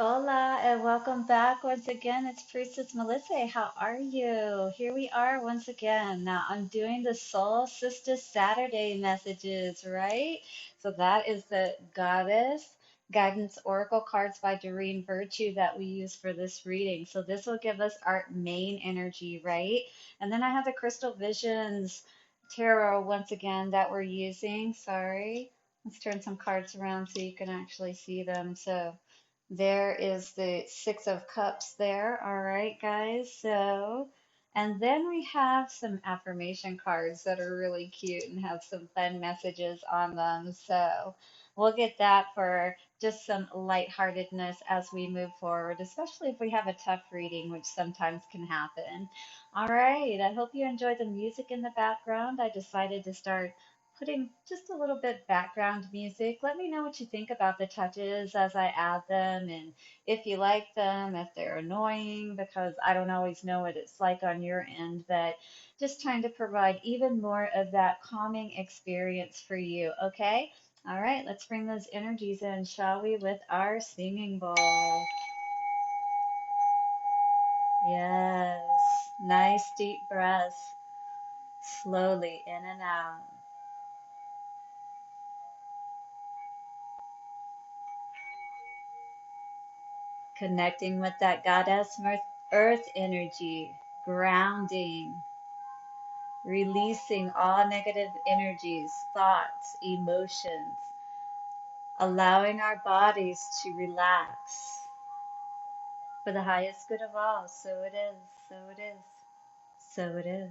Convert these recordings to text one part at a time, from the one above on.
Hola and welcome back once again. It's Priestess Melissae. How are you? Here we are once again. Now I'm doing the SoulSista Saturday messages, right? So that is the Goddess Guidance Oracle cards by Doreen Virtue that we use for this reading. So this will give us our main energy, right? And then I have the Crystal Visions Tarot once again that we're using. Sorry. Let's turn some cards around so you can actually see them. So there is the Six of Cups there. All right, guys. So, and then we have some affirmation cards that are really cute and have some fun messages on them. So, we'll get that for just some lightheartedness as we move forward, especially if we have a tough reading, which sometimes can happen. All right. I hope you enjoyed the music in the background. I decided to start putting just a little bit background music. Let me know what you think about the touches as I add them and if you like them, if they're annoying, because I don't always know what it's like on your end, but just trying to provide even more of that calming experience for you, okay? All right, let's bring those energies in, shall we, with our singing bowl. Yes, nice deep breaths, slowly in and out. Connecting with that goddess earth energy, grounding, releasing all negative energies, thoughts, emotions, allowing our bodies to relax for the highest good of all. So it is, so it is, so it is.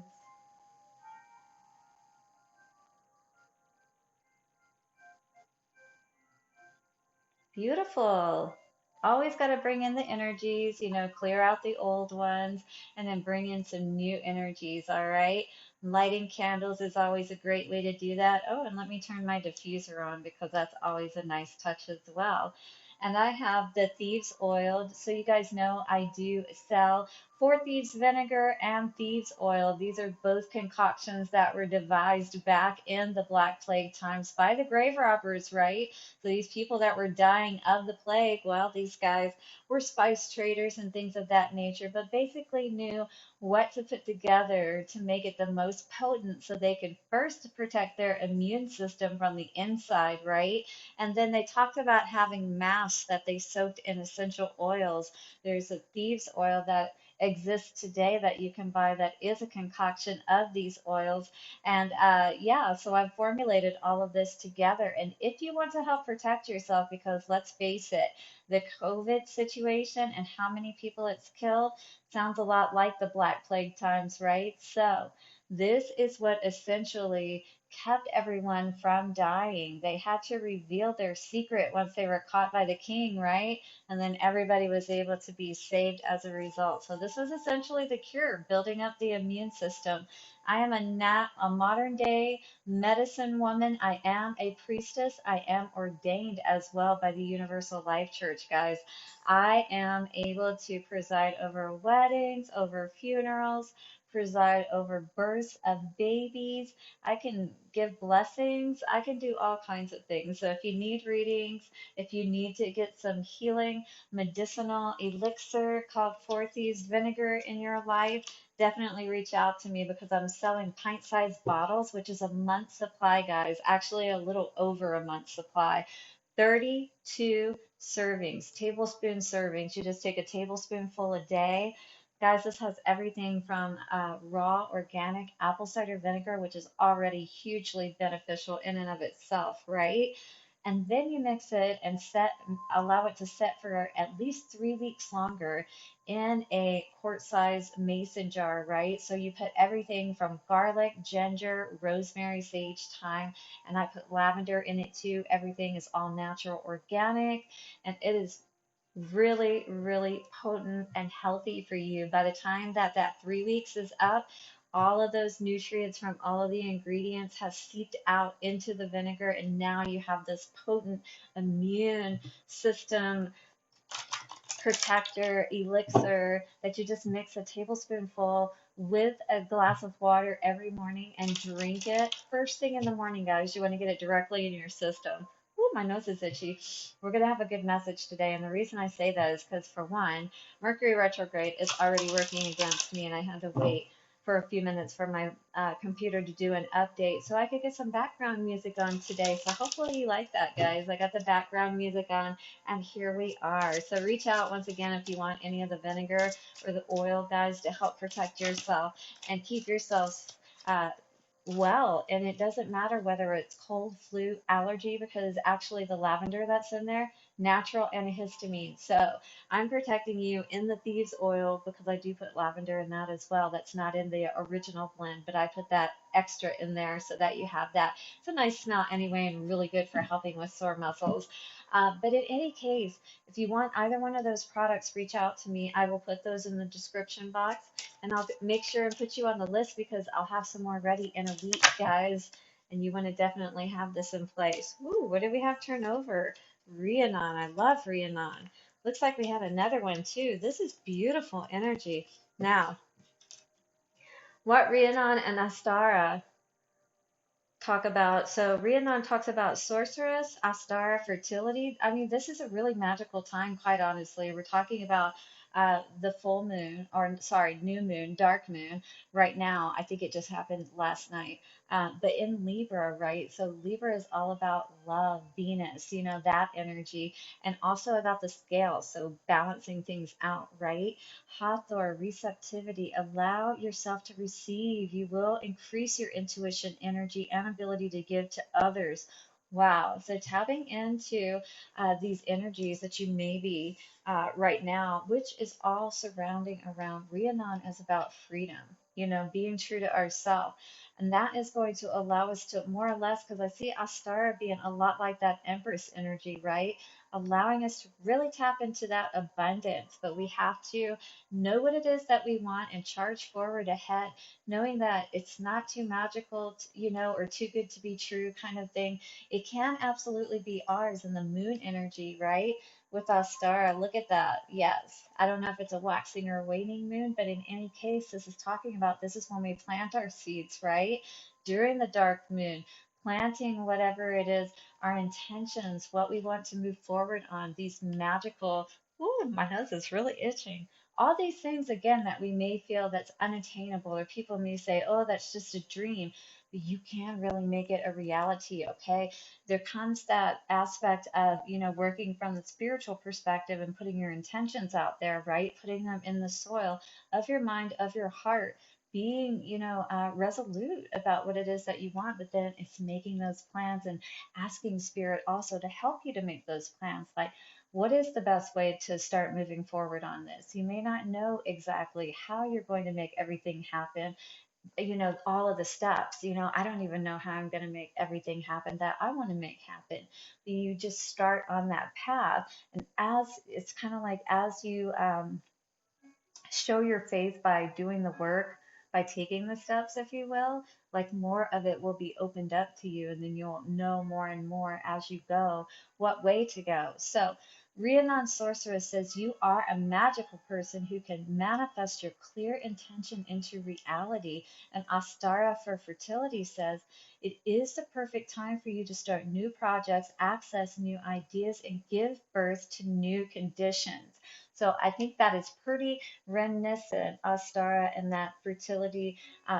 Beautiful. Always got to bring in the energies, clear out the old ones and then bring in some new energies, all right? Lighting candles is always a great way to do that. Oh, and let me turn my diffuser on because that's always a nice touch as well. And I have the Thieves oil. So you guys know I do sell for Thieves vinegar and Thieves oil. These are both concoctions that were devised back in the Black Plague times by the grave robbers, right? So these people that were dying of the plague, well, these guys were spice traders and things of that nature, but basically knew what to put together to make it the most potent so they could first protect their immune system from the inside, right? And then they talked about having masks that they soaked in essential oils. There's a thieves oil that exists today that you can buy that is a concoction of these oils and yeah, so I've formulated all of this together. And if you want to help protect yourself, because let's face it, the COVID situation and how many people it's killed sounds a lot like the Black Plague times, right? So this is what essentially kept everyone from dying. They had to reveal their secret once they were caught by the king, right? And then everybody was able to be saved as a result. So this was essentially the cure, building up the immune system. I am a modern day medicine woman. I am a priestess. I am ordained as well by the Universal Life Church, guys. I am able to preside over weddings, over funerals, preside over births of babies. I can give blessings. I can do all kinds of things. So if you need readings, if you need to get some healing medicinal elixir called Four Thieves Vinegar in your life, definitely reach out to me because I'm selling pint-sized bottles, which is a month's supply, guys. Actually, a little over a month's supply. 32 servings, tablespoon servings. You just take a tablespoonful a day. Guys, this has everything from raw organic apple cider vinegar, which is already hugely beneficial in and of itself, right? And then you mix it and allow it to set for at least 3 weeks longer in a quart-sized mason jar, right? So you put everything from garlic, ginger, rosemary, sage, thyme, and I put lavender in it too. Everything is all natural, organic, and it is really, really potent and healthy for you. By the time that 3 weeks is up, all of those nutrients from all of the ingredients have seeped out into the vinegar, and now you have this potent immune system protector elixir that you just mix a tablespoonful with a glass of water every morning and drink it first thing in the morning, guys. You want to get it directly in your system. Ooh, my nose is itchy. We're going to have a good message today. And the reason I say that is because, for one, Mercury retrograde is already working against me, and I had to wait for a few minutes for my computer to do an update so I could get some background music on today. So hopefully you like that, guys. I got the background music on, and here we are. So reach out once again if you want any of the vinegar or the oil, guys, to help protect yourself and keep yourself uh, well. And it doesn't matter whether it's cold, flu, allergy, because actually the lavender that's in there, natural antihistamine. So I'm protecting you in the thieves oil because I do put lavender in that as well. That's not in the original blend, but I put that extra in there so that you have that. It's a nice smell anyway and really good for helping with sore muscles. But in any case, if you want either one of those products, reach out to me. I will put those in the description box, and I'll make sure and put you on the list because I'll have some more ready in a week, guys. And you want to definitely have this in place. Ooh, what do we have turn over? Rhiannon. I love Rhiannon. Looks like we have another one too. This is beautiful energy. Now, what Rhiannon and Astara talk about. So Rhiannon talks about sorceress, Astara, fertility. I mean, this is a really magical time, quite honestly. We're talking about the full moon, or sorry, new moon, dark moon right now. I think it just happened last night. But in Libra, right? So Libra is all about love, Venus, that energy, and also about the scale. So balancing things out, right? Hathor, receptivity, allow yourself to receive. You will increase your intuition, energy, and ability to give to others. Wow. So tapping into these energies that you may be right now, which is all surrounding around Rhiannon, is about freedom, being true to ourselves. And that is going to allow us to more or less, because I see Astara being a lot like that Empress energy, right? Allowing us to really tap into that abundance. But we have to know what it is that we want and charge forward ahead, knowing that it's not too magical, or too good to be true kind of thing. It can absolutely be ours in the moon energy, right? With Astara, look at that. Yes. I don't know if it's a waxing or a waning moon, but in any case, this is talking about this is when we plant our seeds, right? During the dark moon, planting whatever it is, our intentions, what we want to move forward on, these magical, ooh, my nose is really itching, all these things again that we may feel that's unattainable, or people may say, oh, that's just a dream, but you can really make it a reality. Okay, there comes that aspect of working from the spiritual perspective and putting your intentions out there, right? Putting them in the soil of your mind, of your heart, being resolute about what it is that you want, but then it's making those plans and asking spirit also to help you to make those plans. Like, what is the best way to start moving forward on this? You may not know exactly how you're going to make everything happen, all of the steps. I don't even know how I'm going to make everything happen that I want to make happen. But you just start on that path. And as it's kind of like as you show your faith by doing the work, by taking the steps, if you will, like more of it will be opened up to you, and then you'll know more and more as you go what way to go. So, Rhiannon Sorceress says you are a magical person who can manifest your clear intention into reality. And Astara for fertility says it is the perfect time for you to start new projects, access new ideas, and give birth to new conditions. So I think that is pretty reminiscent, Astara, and that fertility.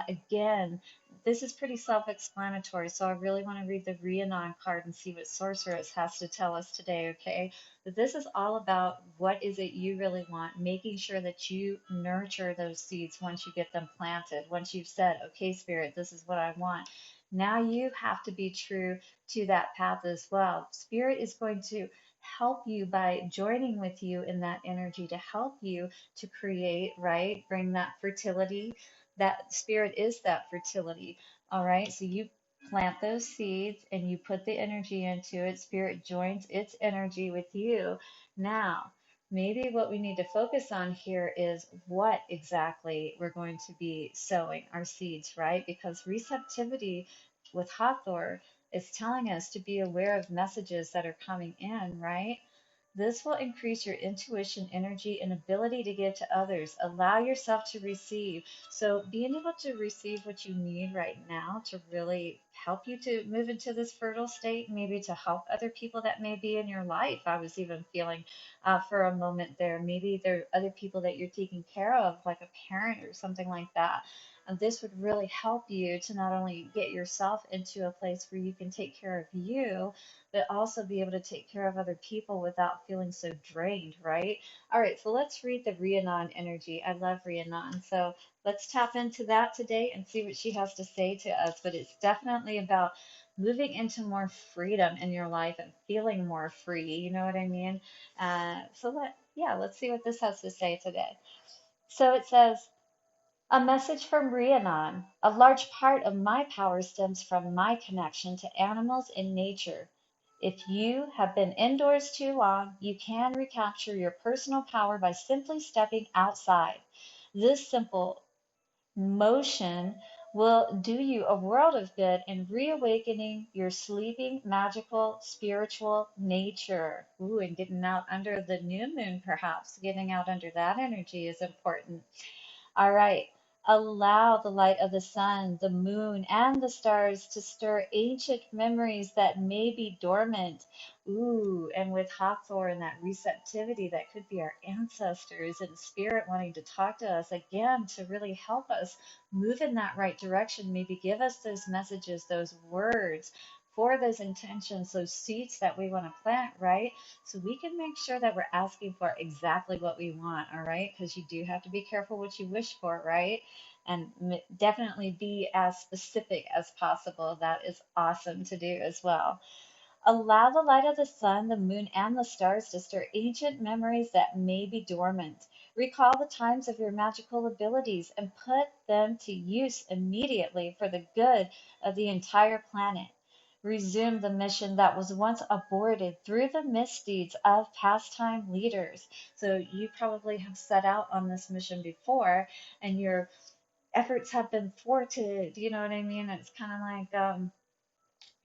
Again, this is pretty self-explanatory, so I really want to read the Rhiannon card and see what Sorceress has to tell us today, okay? But this is all about what is it you really want, making sure that you nurture those seeds once you get them planted, once you've said, okay, Spirit, this is what I want. Now you have to be true to that path as well. Spirit is going to help you by joining with you in that energy to help you to create, right? Bring that fertility. That spirit is that fertility. All right. So you plant those seeds and you put the energy into it. Spirit joins its energy with you. Now, maybe what we need to focus on here is what exactly we're going to be sowing our seeds, right? Because receptivity with Hathor is telling us to be aware of messages that are coming in, right? This will increase your intuition, energy, and ability to give to others. Allow yourself to receive. So, being able to receive what you need right now to really help you to move into this fertile state, maybe to help other people that may be in your life. I was even feeling for a moment there. Maybe there are other people that you're taking care of, like a parent or something like that. And this would really help you to not only get yourself into a place where you can take care of you, but also be able to take care of other people without feeling so drained, right? All right, so let's read the Rhiannon energy. I love Rhiannon. So let's tap into that today and see what she has to say to us. But it's definitely about moving into more freedom in your life and feeling more free. You know what I mean? Let's see what this has to say today. So it says, a message from Rhiannon. A large part of my power stems from my connection to animals in nature. If you have been indoors too long, you can recapture your personal power by simply stepping outside. This simple motion will do you a world of good in reawakening your sleeping, magical, spiritual nature. Ooh, and getting out under the new moon, perhaps. Getting out under that energy is important. All right. Allow the light of the sun, the moon, and the stars to stir ancient memories that may be dormant. Ooh, and with Hawthorne, that receptivity, that could be our ancestors and spirit wanting to talk to us again to really help us move in that right direction. Maybe give us those messages, those words for those intentions, those seeds that we want to plant, right? So we can make sure that we're asking for exactly what we want, all right? Because you do have to be careful what you wish for, right? And definitely be as specific as possible. That is awesome to do as well. Allow the light of the sun, the moon, and the stars to stir ancient memories that may be dormant. Recall the times of your magical abilities and put them to use immediately for the good of the entire planet. Resume the mission that was once aborted through the misdeeds of pastime leaders. So you probably have set out on this mission before, and your efforts have been thwarted. You know what I mean? It's kind of like,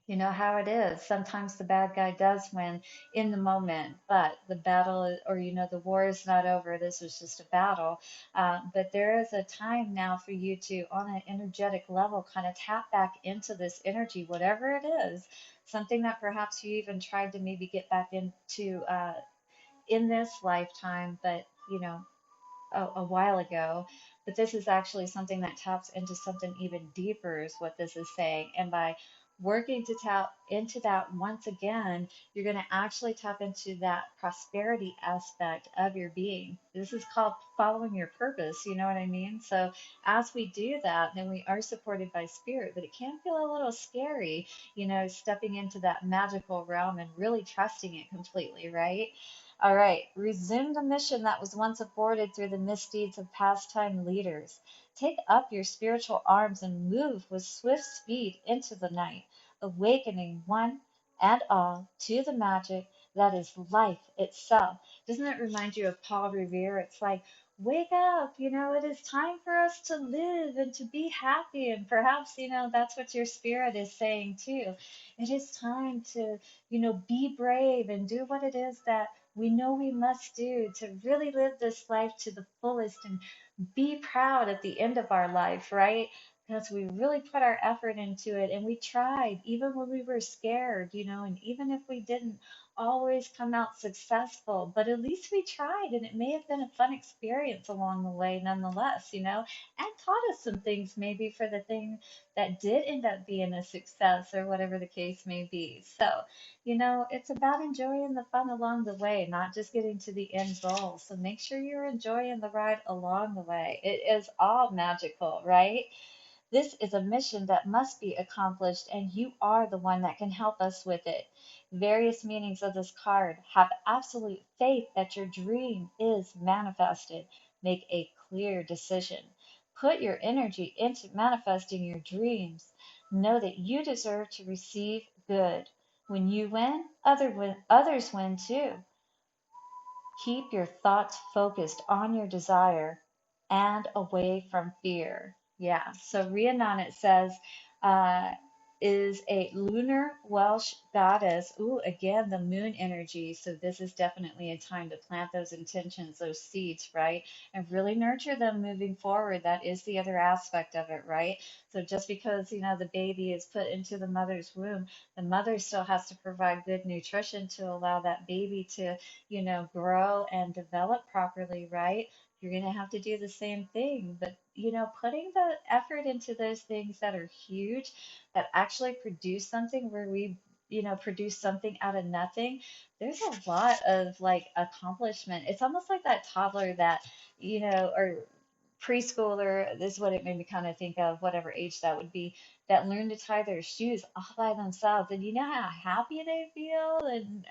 you know how it is. Sometimes the bad guy does win in the moment, but the battle, or the war is not over. This was just a battle. But there is a time now for you to, on an energetic level, kind of tap back into this energy, whatever it is. Something that perhaps you even tried to maybe get back into in this lifetime, but a while ago, but this is actually something that taps into something even deeper, is what this is saying. And by working to tap into that once again, you're going to actually tap into that prosperity aspect of your being. This is called following your purpose. You know what I mean? So as we do that, then we are supported by spirit, but it can feel a little scary, stepping into that magical realm and really trusting it completely, right? All right, resume the mission that was once aborted through the misdeeds of pastime leaders. Take up your spiritual arms and move with swift speed into the night, awakening one and all to the magic that is life itself. Doesn't it remind you of Paul Revere? It's like, wake up, it is time for us to live and to be happy. And perhaps, that's what your spirit is saying too. It is time to, be brave and do what it is that we know we must do to really live this life to the fullest and be proud at the end of our life, right? Because we really put our effort into it and we tried, even when we were scared, and even if we didn't always come out successful, but at least we tried, and it may have been a fun experience along the way nonetheless, and taught us some things maybe for the thing that did end up being a success or whatever the case may be. So, it's about enjoying the fun along the way, not just getting to the end goal. So make sure you're enjoying the ride along the way. It is all magical, right? This is a mission that must be accomplished, and you are the one that can help us with it. Various meanings of this card: have absolute faith that your dream is manifested. Make a clear decision. Put your energy into manifesting your dreams. Know that you deserve to receive good. When you win, others win too. Keep your thoughts focused on your desire and away from fear. Yeah. So Rhiannon, it says, is a lunar Welsh goddess. Ooh, again, the moon energy. So this is definitely a time to plant those intentions, those seeds, right? And really nurture them moving forward. That is the other aspect of it, right? So just because, the baby is put into the mother's womb, the mother still has to provide good nutrition to allow that baby to, grow and develop properly, right? You're going to have to do the same thing. But, putting the effort into those things that are huge, that actually produce something where we, produce something out of nothing, there's a lot of like accomplishment. It's almost like that toddler that, or preschooler, this is what it made me kind of think of, whatever age that would be, that learn to tie their shoes all by themselves. And you know how happy they feel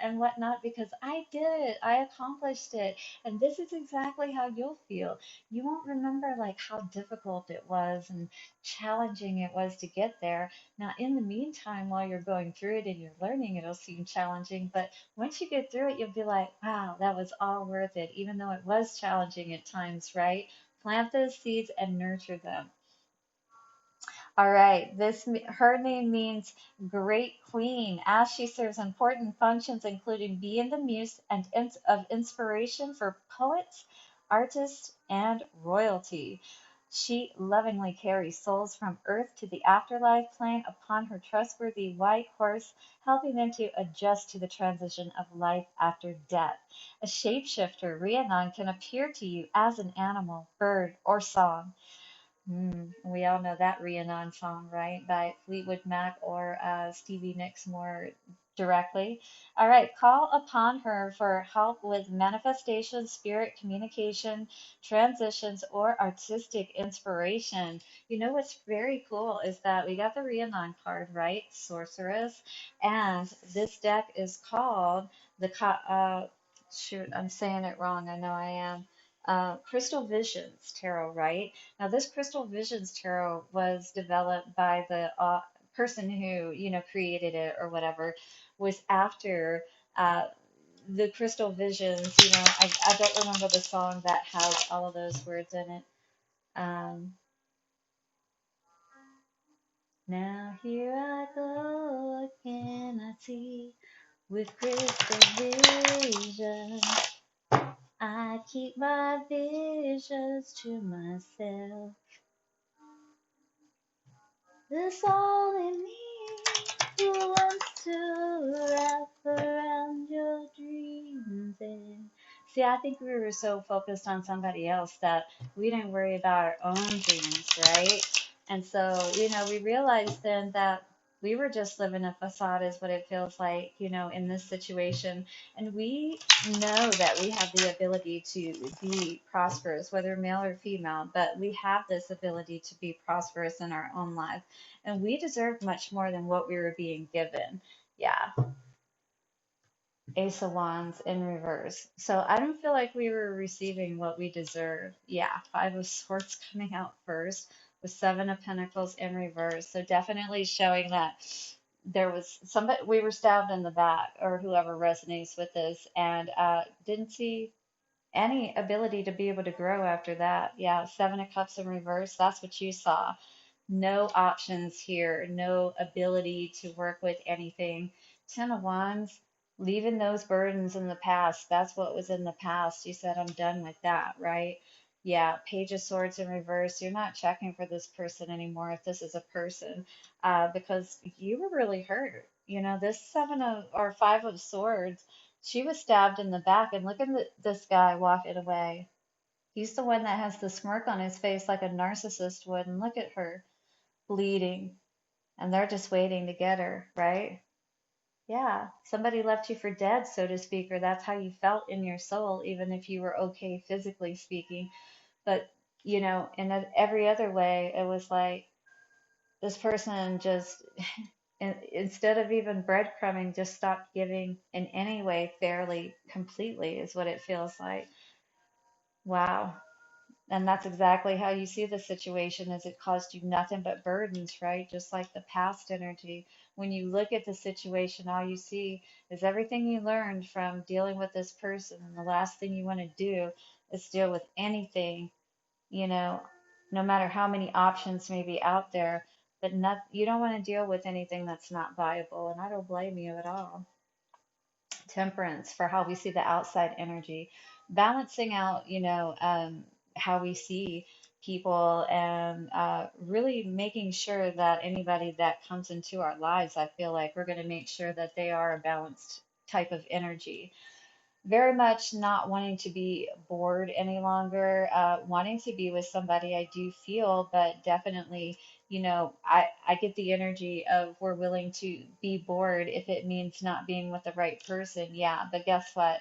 and whatnot, because I did it, I accomplished it. And this is exactly how you'll feel. You won't remember like how difficult it was and challenging it was to get there. Now, in the meantime, while you're going through it and you're learning, it'll seem challenging. But once you get through it, you'll be like, wow, that was all worth it, even though it was challenging at times, right? Plant those seeds and nurture them. All right, her name means great queen, as she serves important functions, including being the muse and of inspiration for poets, artists, and royalty. She lovingly carries souls from Earth to the afterlife plane upon her trustworthy white horse, helping them to adjust to the transition of life after death. A shapeshifter, Rhiannon can appear to you as an animal, bird, or song. We all know that Rhiannon song, right? By Fleetwood Mac or Stevie Nicks more directly. All right, call upon her for help with manifestation, spirit communication, transitions, or artistic inspiration. You know what's very cool is that we got the Rhiannon card, right? Sorceress. And this deck is called shoot, I'm saying it wrong. I know I am. Crystal Visions Tarot, right? Now, this Crystal Visions Tarot was developed by the person who, created it or whatever, was after uh, the Crystal Visions. I don't remember the song that has all of those words in it. Um, Now here I go again, I see with crystal vision. I keep my visions to myself. There's only me who wants to wrap around your dreams. And see, I think we were so focused on somebody else that we didn't worry about our own dreams, right? And so, we realized then that we were just living a facade, is what it feels like, in this situation. And we know that we have the ability to be prosperous, whether male or female, but we have this ability to be prosperous in our own life. And we deserve much more than what we were being given. Yeah, Ace of Wands in reverse. So I don't feel like we were receiving what we deserve. Yeah, Five of Swords coming out first with Seven of Pentacles in reverse. So definitely showing that there was somebody, we were stabbed in the back, or whoever resonates with this, and didn't see any ability to be able to grow after that. Yeah, Seven of Cups in reverse. That's what you saw. No options here, no ability to work with anything. Ten of Wands, leaving those burdens in the past. That's what was in the past. You said, I'm done with that, right? Yeah, Page of Swords in reverse. You're not checking for this person anymore if this is a person, because you were really hurt. This Seven of or Five of Swords, she was stabbed in the back, and look at this guy walking away. He's the one that has the smirk on his face like a narcissist would, and look at her bleeding, and they're just waiting to get her, right? Yeah, somebody left you for dead, so to speak, or that's how you felt in your soul, even if you were okay physically speaking. But, in every other way, it was like this person just, instead of even breadcrumbing, just stopped giving in any way fairly, completely, is what it feels like. Wow. And that's exactly how you see the situation, is it caused you nothing but burdens, right? Just like the past energy. When you look at the situation, all you see is everything you learned from dealing with this person. And the last thing you want to do is deal with anything, you know, no matter how many options may be out there. but not, you don't want to deal with anything that's not viable, and I don't blame you at all. Temperance for how we see the outside energy, balancing out, how we see people, and really making sure that anybody that comes into our lives, I feel like we're going to make sure that they are a balanced type of energy. Very much not wanting to be bored any longer, wanting to be with somebody I do feel, but definitely, I get the energy of we're willing to be bored if it means not being with the right person. Yeah, but guess what?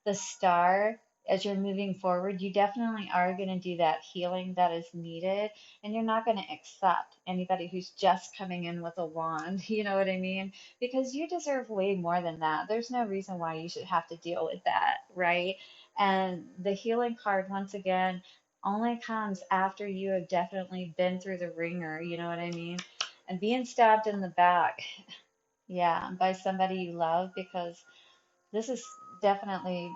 The star, as you're moving forward, you definitely are going to do that healing that is needed. And you're not going to accept anybody who's just coming in with a wand. You know what I mean? Because you deserve way more than that. There's no reason why you should have to deal with that, right? And the healing card, once again, only comes after you have definitely been through the ringer. You know what I mean? And being stabbed in the back, yeah, by somebody you love, because this is definitely,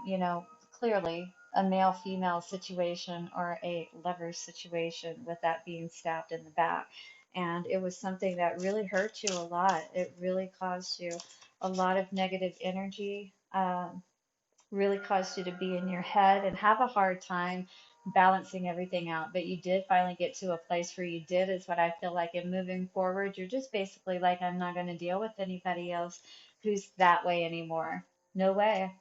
clearly a male female situation or a lover situation with that being stabbed in the back. And it was something that really hurt you a lot. It really caused you a lot of negative energy, really caused you to be in your head and have a hard time balancing everything out. But you did finally get to a place where you did, is what I feel like. And moving forward, you're just basically like, I'm not going to deal with anybody else who's that way anymore. No way.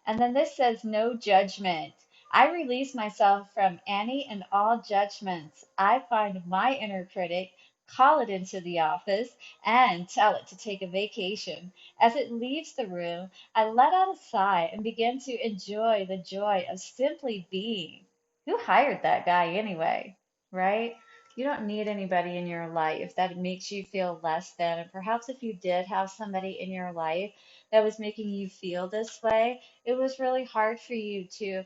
And then this says, no judgment. I release myself from any and all judgments. I find my inner critic, call it into the office, and tell it to take a vacation. As it leaves the room, I let out a sigh and begin to enjoy the joy of simply being. Who hired that guy anyway, right? You don't need anybody in your life that makes you feel less than. And perhaps if you did have somebody in your life that was making you feel this way, it was really hard for you to,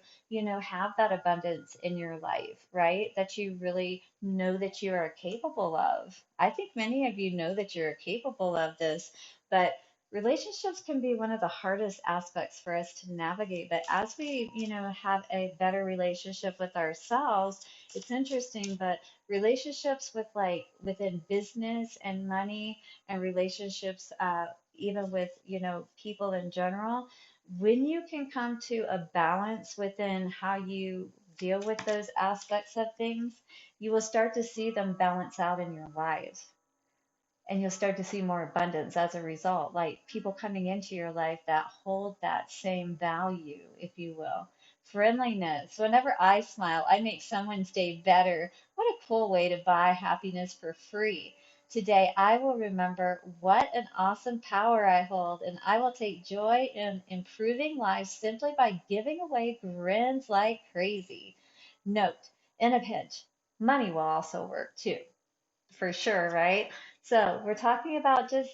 have that abundance in your life, right? That you really know that you are capable of. I think many of you know that you're capable of this, but relationships can be one of the hardest aspects for us to navigate. But as we, have a better relationship with ourselves, it's interesting, but relationships with, like, within business and money, and relationships, even with, people in general, when you can come to a balance within how you deal with those aspects of things, you will start to see them balance out in your life. And you'll start to see more abundance as a result, like people coming into your life that hold that same value, if you will. Friendliness. Whenever I smile, I make someone's day better. What a cool way to buy happiness for free. Today, I will remember what an awesome power I hold, and I will take joy in improving lives simply by giving away grins like crazy. Note, in a pinch, money will also work too, for sure, right? So we're talking about just,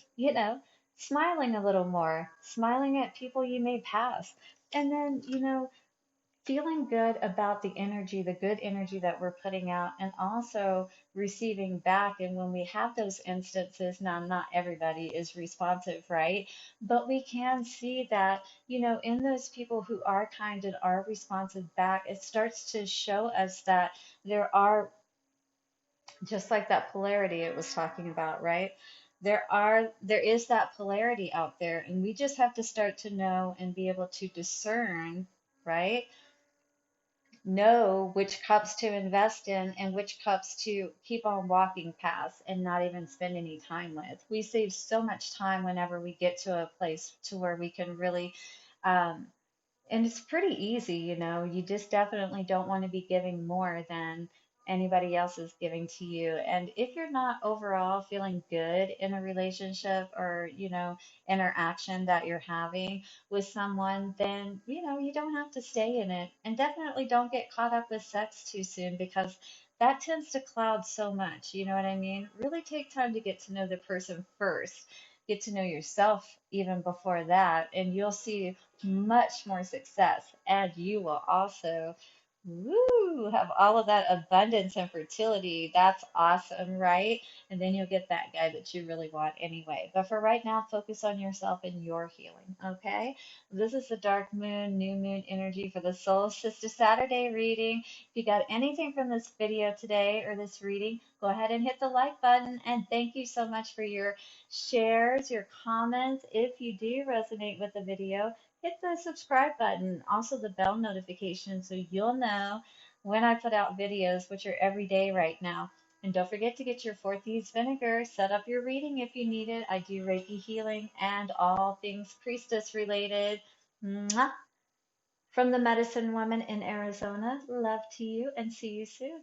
smiling a little more, smiling at people you may pass, and then, feeling good about the energy, the good energy that we're putting out, and also receiving back. And when we have those instances, now not everybody is responsive, right? But we can see that, in those people who are kind and are responsive back, it starts to show us that there are, just like that polarity it was talking about, right? There is that polarity out there, and we just have to start to know and be able to discern, right? Know which cups to invest in and which cups to keep on walking past and not even spend any time with. We save so much time whenever we get to a place to where we can really, um, and it's pretty easy, you just definitely don't want to be giving more than anybody else is giving to you. And if you're not overall feeling good in a relationship or, interaction that you're having with someone, then, you don't have to stay in it. And definitely don't get caught up with sex too soon, because that tends to cloud so much. You know what I mean? Really take time to get to know the person first. Get to know yourself even before that, and you'll see much more success. And you will also Woo, have all of that abundance and fertility. That's awesome, right? And then you'll get that guy that you really want anyway. But for right now, focus on yourself and your healing, okay? This is the dark moon, new moon energy for the Soul Sister Saturday reading. If you got anything from this video today or this reading, go ahead and hit the like button. And thank you so much for your shares, your comments. If you do resonate with the video, hit the subscribe button, also the bell notification so you'll know when I put out videos, which are every day right now. And don't forget to get your Thieves Vinegar. Set up your reading if you need it. I do Reiki healing and all things Priestess related. Mwah! From the Medicine Woman in Arizona, love to you and see you soon.